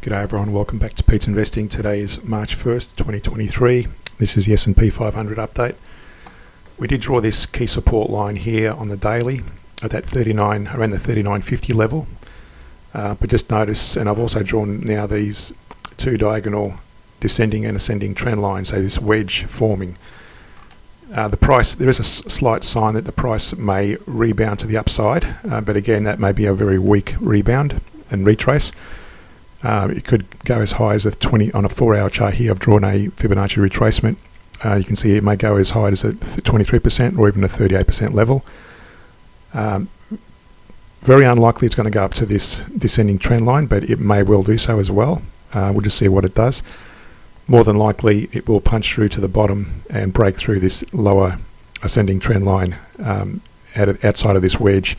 G'day everyone, welcome back to Pete's Investing. Today is March 1st, 2023. This is the S&P 500 update. We did draw this key support line here on the daily at that around the 39.50 level. But just notice, and I've also drawn now these two diagonal descending and ascending trend lines, so this wedge forming. The price, there is a slight sign that the price may rebound to the upside, but again, that may be a very weak rebound and retrace. It could go as high as a 20 on a 4-hour chart here. I've drawn a Fibonacci retracement. You can see it may go as high as a 23% or even a 38% level. Very unlikely it's going to go up to this descending trend line, but it may well do so as well. We'll just see what it does. More than likely, it will punch through to the bottom and break through this lower ascending trend line outside of this wedge.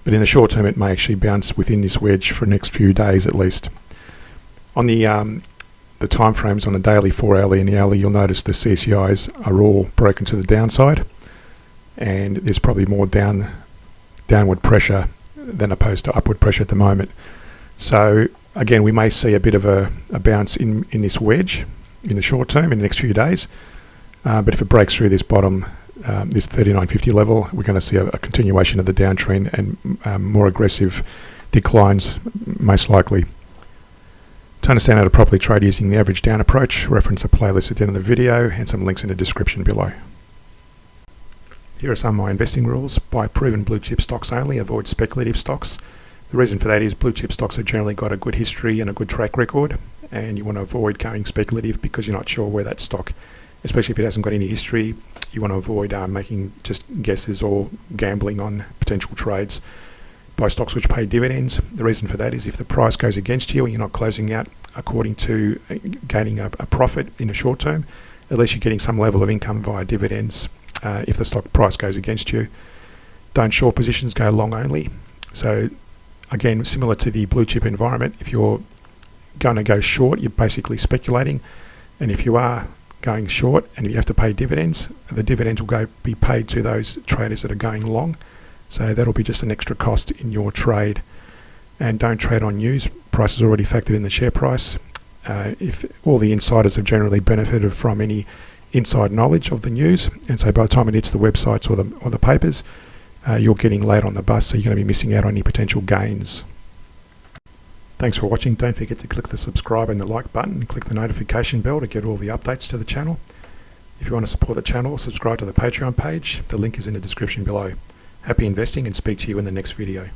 But in the short term, it may actually bounce within this wedge for the next few days at least. On the time frames on the daily, 4-hourly and the hourly, you'll notice the CCIs are all broken to the downside, and there's probably more downward pressure than opposed to upward pressure at the moment. So again, we may see a bit of a bounce in this wedge in the short term in the next few days, but if it breaks through this bottom, this 39.50 level, we're going to see a continuation of the downtrend and more aggressive declines, most likely. To understand how to properly trade using the average down approach, reference a playlist at the end of the video and some links in the description below. Here are some of my investing rules. Buy proven blue chip stocks only, avoid speculative stocks. The reason for that is blue chip stocks have generally got a good history and a good track record, and you want to avoid going speculative because you're not sure where that stock, especially if it hasn't got any history, you want to avoid making just guesses or gambling on potential trades. Buy stocks which pay dividends. The reason for that is if the price goes against you and you're not closing out according to gaining a profit in the short term, at least you're getting some level of income via dividends if the stock price goes against you. Don't short positions, go long only. So again, similar to the blue chip environment, if you're going to go short, you're basically speculating, and if you are going short and if you have to pay dividends, the dividends will be paid to those traders that are going long. So that'll be just an extra cost in your trade. And don't trade on news. Price is already factored in the share price. If all the insiders have generally benefited from any inside knowledge of the news, and so by the time it hits the websites or the papers, you're getting late on the bus, so you're going to be missing out on any potential gains. Thanks for watching. Don't forget to click the subscribe and the like button and click the notification bell to get all the updates to the channel. If you want to support the channel, subscribe to the Patreon page. The link is in the description below. Happy investing and speak to you in the next video.